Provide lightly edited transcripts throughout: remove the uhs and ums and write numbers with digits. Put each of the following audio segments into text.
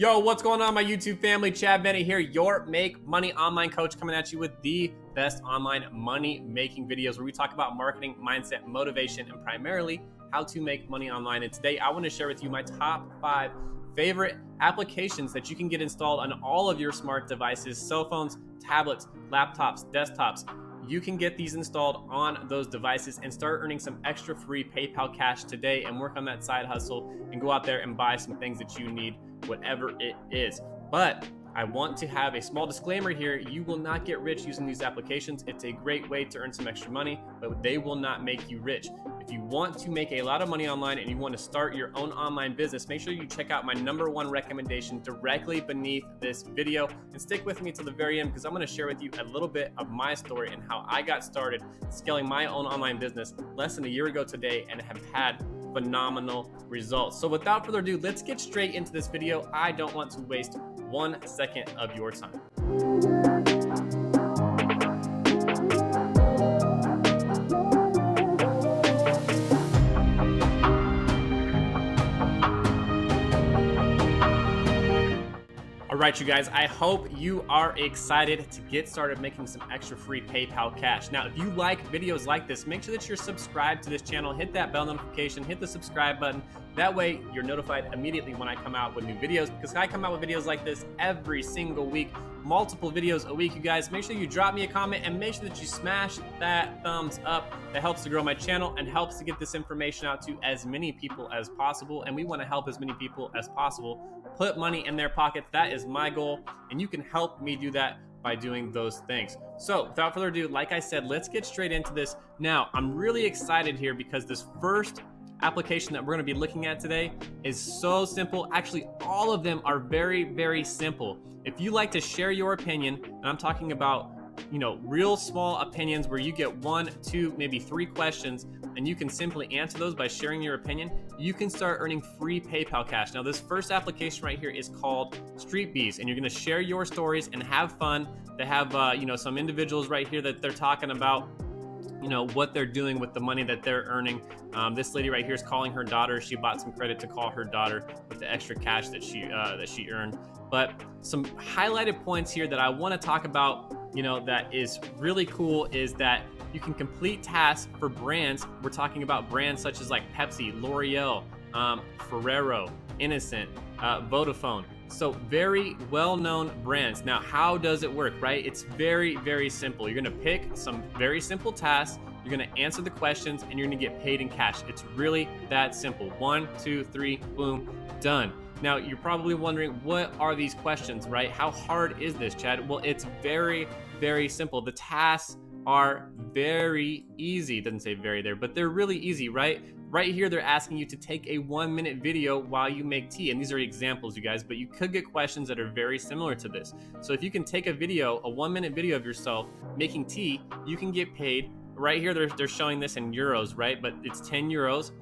Yo, what's going on, my YouTube family? Chad Bennett here, your Make Money Online coach, coming at you with the best online money making videos where we talk about marketing, mindset, motivation, and primarily how to make money online. And today I want to share with you my top 5 favorite applications that you can get installed on all of your smart devices, cell phones, tablets, laptops, desktops. You can get these installed on those devices and start earning some extra free PayPal cash today and work on that side hustle and go out there and buy some things that you need, whatever it is. But I want to have a small disclaimer here. You will not get rich using these applications. It's a great way to earn some extra money, but they will not make you rich. If you want to make a lot of money online and you want to start your own online business, make sure you check out my #1 recommendation directly beneath this video and stick with me till the very end, because I'm going to share with you a little bit of my story and how I got started scaling my own online business less than a year ago today and have had phenomenal results. So without further ado, let's get straight into this video. I don't want to waste 1 second of your time. All right, you guys, I hope you are excited to get started making some extra free PayPal cash. Now, if you like videos like this, make sure that you're subscribed to this channel, hit that bell notification, hit the subscribe button. That way you're notified immediately when I come out with new videos, because I come out with videos like this every single week, multiple videos a week, you guys. Make sure you drop me a comment and make sure that you smash that thumbs up. That helps to grow my channel and helps to get this information out to as many people as possible. And we want to help as many people as possible put money in their pockets. That is my goal, and you can help me do that by doing those things. So without further ado, like I said, let's get straight into this. Now, I'm really excited here because this first application that we're going to be looking at today is so simple. Actually, all of them are very, very simple. If you like to share your opinion, and I'm talking about, real small opinions where you get 1, 2, maybe 3 questions, and you can simply answer those by sharing your opinion, you can start earning free PayPal cash. Now, this first application right here is called Streetbeast, and you're going to share your stories and have fun. They have, some individuals right here that they're talking about what they're doing with the money that they're earning. This lady right here is calling her daughter. She bought some credit to call her daughter with the extra cash that she earned. But some highlighted points here that I want to talk about, that is really cool, is that you can complete tasks for brands. We're talking about brands such as like Pepsi, L'Oreal, Ferrero, Innocent, Vodafone. So very well-known brands. Now, how does it work, right? It's very, very simple. You're gonna pick some very simple tasks, you're gonna answer the questions, and you're gonna get paid in cash. It's really that simple. 1, 2, 3, boom, done. Now, you're probably wondering, what are these questions, right? How hard is this, Chad? Well, it's very, very simple. The tasks are very easy. It doesn't say very there, but they're really easy, right? Right here, they're asking you to take a 1-minute video while you make tea. And these are examples, you guys, but you could get questions that are very similar to this. So if you can take a 1-minute video of yourself making tea, you can get paid. Right here, they're showing this in euros, right? But it's 10 euros.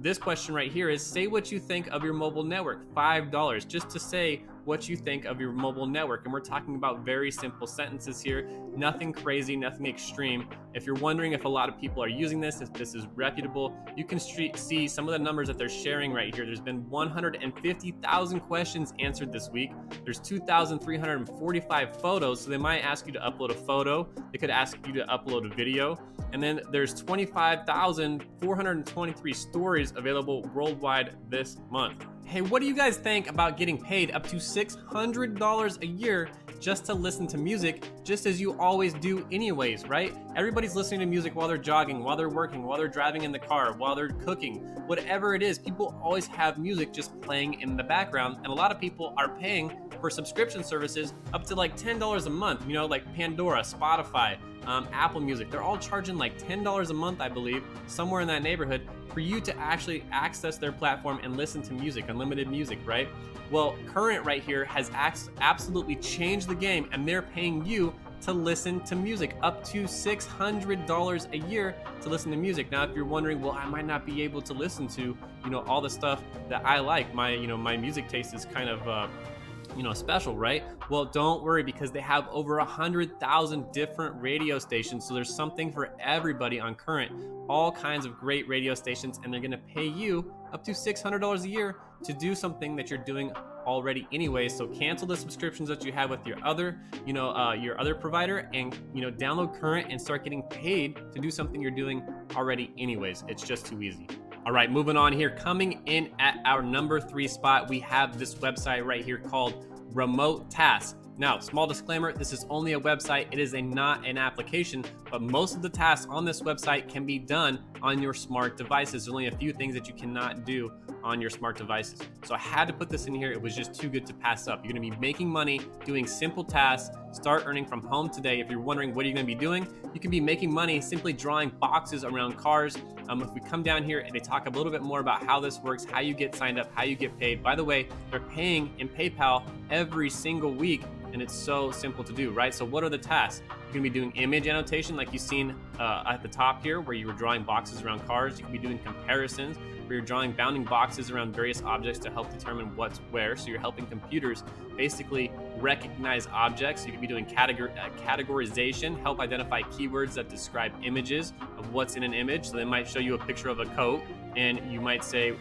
This question right here is, say what you think of your mobile network, $5, just to say what you think of your mobile network. And we're talking about very simple sentences here, nothing crazy, nothing extreme. If you're wondering if a lot of people are using this, if this is reputable, you can see some of the numbers that they're sharing right here. There's been 150,000 questions answered this week. There's 2,345 photos, so they might ask you to upload a photo. They could ask you to upload a video. And then there's 25,423 stories available worldwide this month. Hey, what do you guys think about getting paid up to $600 a year just to listen to music, just as you always do anyways, right? Everybody's listening to music while they're jogging, while they're working, while they're driving in the car, while they're cooking, whatever it is. People always have music just playing in the background, and a lot of people are paying for subscription services up to like $10 a month, like Pandora, Spotify, Apple Music. They're all charging like $10 a month, I believe, somewhere in that neighborhood, for you to actually access their platform and listen to music, unlimited music, right? Well, Current right here has absolutely changed the game, and they're paying you to listen to music, up to $600 a year to listen to music. Now, if you're wondering, well, I might not be able to listen to, all the stuff that I like. My music taste is kind of, special, right? Well, don't worry, because they have over 100,000 different radio stations. So there's something for everybody on Current, all kinds of great radio stations, and they're going to pay you up to $600 a year to do something that you're doing already anyway. So cancel the subscriptions that you have with your other provider, and download current and start getting paid to do something you're doing already anyways. It's just too easy. All right, moving on here. Coming in at our number 3 spot, we have this website right here called Remote Tasks. Now, small disclaimer, this is only a website. It is not an application, but most of the tasks on this website can be done on your smart devices. There's only a few things that you cannot do on your smart devices. So I had to put this in here. It was just too good to pass up. You're gonna be making money doing simple tasks. Start earning from home today. If you're wondering what are you gonna be doing, you can be making money simply drawing boxes around cars. If we come down here and they talk a little bit more about how this works, how you get signed up, how you get paid. By the way, they're paying in PayPal every single week, and it's so simple to do, right? So what are the tasks? You're gonna be doing image annotation like you've seen at the top here, where you were drawing boxes around cars. You can be doing comparisons, where you're drawing bounding boxes around various objects to help determine what's where. So you're helping computers basically recognize objects. You can be doing categorization, help identify keywords that describe images of what's in an image. So they might show you a picture of a coat, and you might say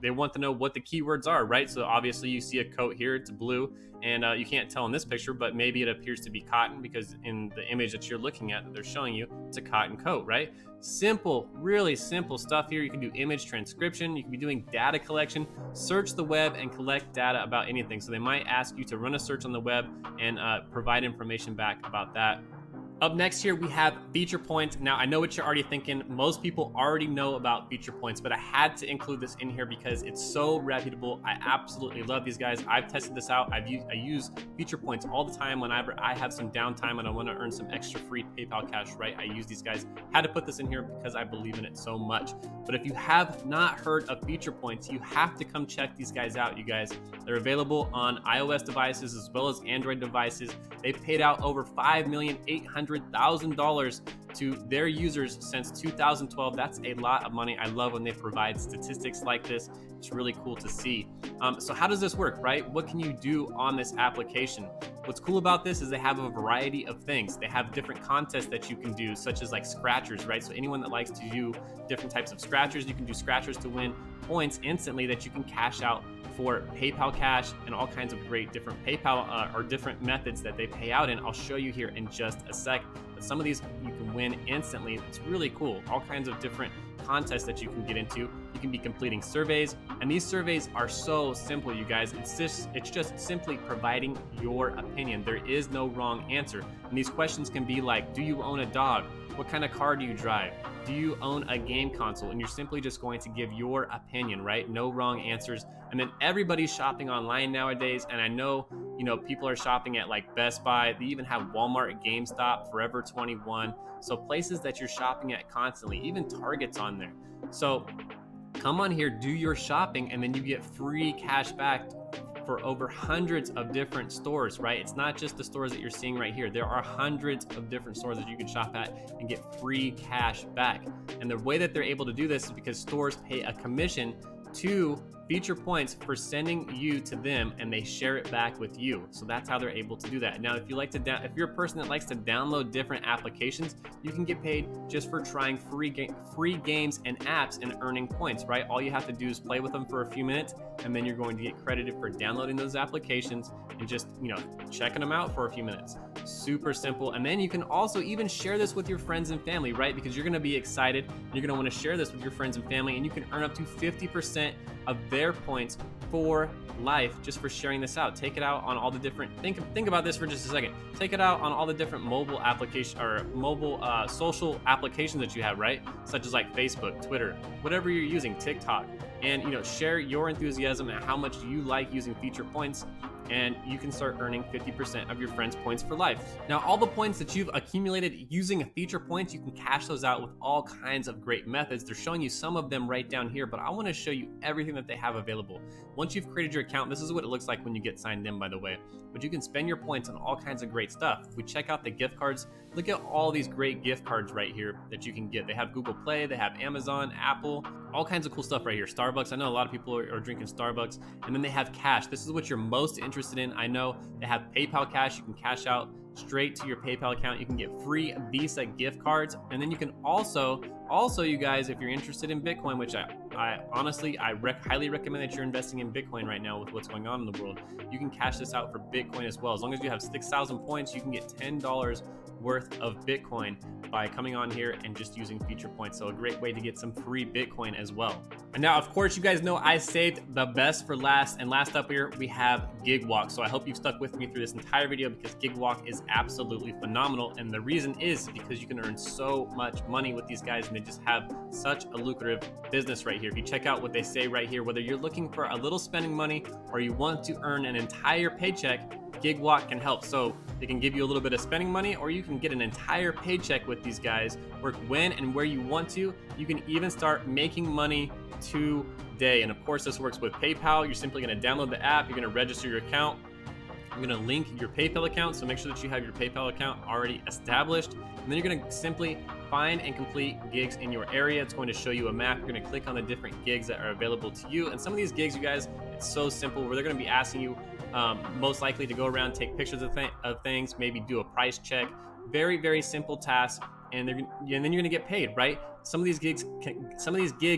they want to know what the keywords are, right? So obviously you see a coat here, it's blue, and you can't tell in this picture, but maybe it appears to be cotton because in the image that you're looking at that they're showing you, it's a cotton coat, right? Simple, really simple stuff here. You can do image transcription, you can be doing data collection, search the web and collect data about anything. So they might ask you to run a search on the web and provide information back about that. Up next here, we have feature points. Now, I know what you're already thinking. Most people already know about feature points, but I had to include this in here because it's so reputable. I absolutely love these guys. I've tested this out. I use feature points all the time whenever I have some downtime and I want to earn some extra free PayPal cash, right? I use these guys. Had to put this in here because I believe in it so much. But if you have not heard of feature points, you have to come check these guys out, you guys. They're available on iOS devices as well as Android devices. They've paid out over $5,800,000 to their users since 2012. That's a lot of money. I love when they provide statistics like this. It's really cool to see. So how does this work, right? What can you do on this application? What's cool about this is they have a variety of things. They have different contests that you can do, such as like scratchers, right? So anyone that likes to do different types of scratchers, you can do scratchers to win points instantly that you can cash out for PayPal cash and all kinds of great different PayPal or different methods that they pay out in. I'll show you here in just a sec. But some of these you can win instantly. It's really cool. All kinds of different contests that you can get into. You can be completing surveys, and these surveys are so simple, you guys. It's just simply providing your opinion. There is no wrong answer. And these questions can be like, do you own a dog? What kind of car do you drive? Do you own a game console? And you're simply just going to give your opinion, right? No wrong answers. And then everybody's shopping online nowadays. And I know, people are shopping at like Best Buy. They even have Walmart, GameStop, Forever 21. So places that you're shopping at constantly, even Target's on there. So come on here, do your shopping, and then you get free cash back for over hundreds of different stores, right? It's not just the stores that you're seeing right here. There are hundreds of different stores that you can shop at and get free cash back. And the way that they're able to do this is because stores pay a commission to feature points for sending you to them, and they share it back with you. So that's how they're able to do that. Now, if you're a person that likes to download different applications, you can get paid just for trying free games and apps and earning points, right? All you have to do is play with them for a few minutes, and then you're going to get credited for downloading those applications and just, checking them out for a few minutes. Super simple. And then you can also even share this with your friends and family, right? Because you're going to be excited. You're going to want to share this with your friends and family, and you can earn up to 50% of their points for life just for sharing this out. Take it out on all the different, think about this for just a second. Take it out on all the different mobile application or mobile social applications that you have, right? Such as like Facebook, Twitter, whatever you're using, TikTok, and share your enthusiasm and how much you like using feature points, and you can start earning 50% of your friends' points for life. Now, all the points that you've accumulated using feature points, you can cash those out with all kinds of great methods. They're showing you some of them right down here, but I want to show you everything that they have available. Once you've created your account, this is what it looks like when you get signed in, by the way. But you can spend your points on all kinds of great stuff. If we check out the gift cards, look at all these great gift cards right here that you can get. They have Google Play, they have Amazon, Apple, all kinds of cool stuff right here. Starbucks, I know a lot of people are drinking Starbucks. And then they have cash. This is what you're most interested in. I know they have PayPal cash. You can cash out straight to your PayPal account. You can get free Visa gift cards. And then you can also Also, you guys, if you're interested in Bitcoin, which I honestly, highly recommend that you're investing in Bitcoin right now with what's going on in the world, you can cash this out for Bitcoin as well. As long as you have 6,000 points, you can get $10 worth of Bitcoin by coming on here and just using feature points. So a great way to get some free Bitcoin as well. And now, of course, you guys know I saved the best for last. And last up here, we have Gig Walk. So I hope you've stuck with me through this entire video because Gig Walk is absolutely phenomenal. And the reason is because you can earn so much money with these guys, and they just have such a lucrative business right here. If you check out what they say right here, whether you're looking for a little spending money or you want to earn an entire paycheck, Gig Walk can help. So they can give you a little bit of spending money, or you can get an entire paycheck with these guys, work when and where you want to. You can even start making money today. And of course, this works with PayPal. You're simply going to download the app. You're going to register your account. You're going to link your PayPal account. So make sure that you have your PayPal account already established. And then you're going to simply find and complete gigs in your area. It's going to show you a map. You're going to click on the different gigs that are available to you. And some of these gigs, you guys, it's so simple where they're going to be asking you most likely to go around, take pictures of things, maybe do a price check. Very, very simple task. And then you're going to get paid, right? Some of these gigs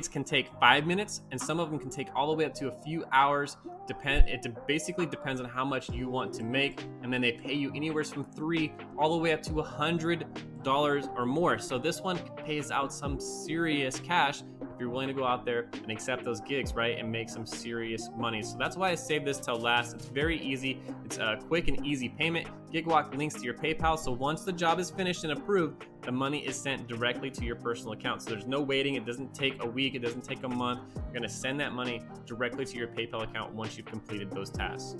can take 5 minutes, and some of them can take all the way up to a few hours. It basically depends on how much you want to make, and then they pay you anywhere from $3 all the way up to $100 or more. So this one pays out some serious cash if you're willing to go out there and accept those gigs, right, and make some serious money. So that's why I saved this till last. It's very easy. It's a quick and easy payment. GigWalk links to your PayPal, so once the job is finished and approved, the money is sent directly to your personal account. So there's no waiting. It doesn't take a week. It doesn't take a month. You're going to send that money directly to your PayPal account once you've completed those tasks.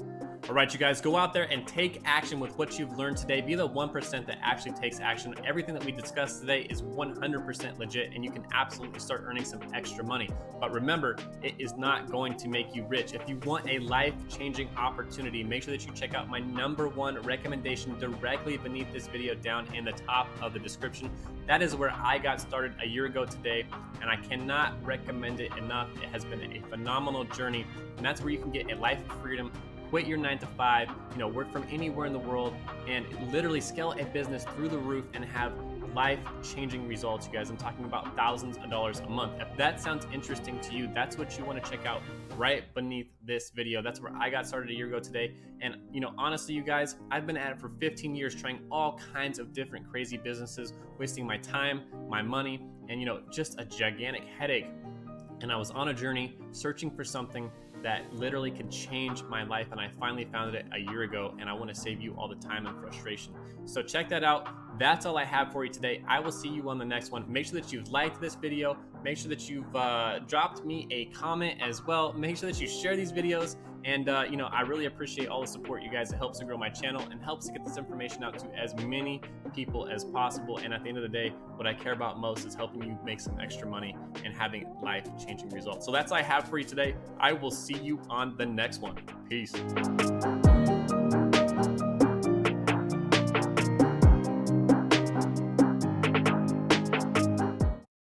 All right, you guys, go out there and take action with what you've learned today. Be the 1% that actually takes action. Everything that we discussed today is 100% legit, and you can absolutely start earning some extra money. But remember, it is not going to make you rich. If you want a life-changing opportunity, make sure that you check out my #1 recommendation directly beneath this video down in the top of the description. That is where I got started a year ago today, and I cannot recommend it enough. It has been a phenomenal journey, and that's where you can get a life of freedom, quit your 9-to-5, work from anywhere in the world, and literally scale a business through the roof and have life-changing results, you guys. I'm talking about thousands of dollars a month. If that sounds interesting to you, that's what you want to check out right beneath this video. That's where I got started a year ago today. And honestly, you guys, I've been at it for 15 years trying all kinds of different crazy businesses, wasting my time, my money, and just a gigantic headache. And I was on a journey searching for something that literally could change my life, and I finally found it a year ago, and I want to save you all the time and frustration. So check that out. That's all I have for you today. I will see you on the next one. Make sure that you've liked this video. Make sure that you've dropped me a comment as well. Make sure that you share these videos. And, I really appreciate all the support, you guys. It helps to grow my channel and helps to get this information out to as many people as possible. And at the end of the day, what I care about most is helping you make some extra money and having life-changing results. So that's all I have for you today. I will see you on the next one. Peace.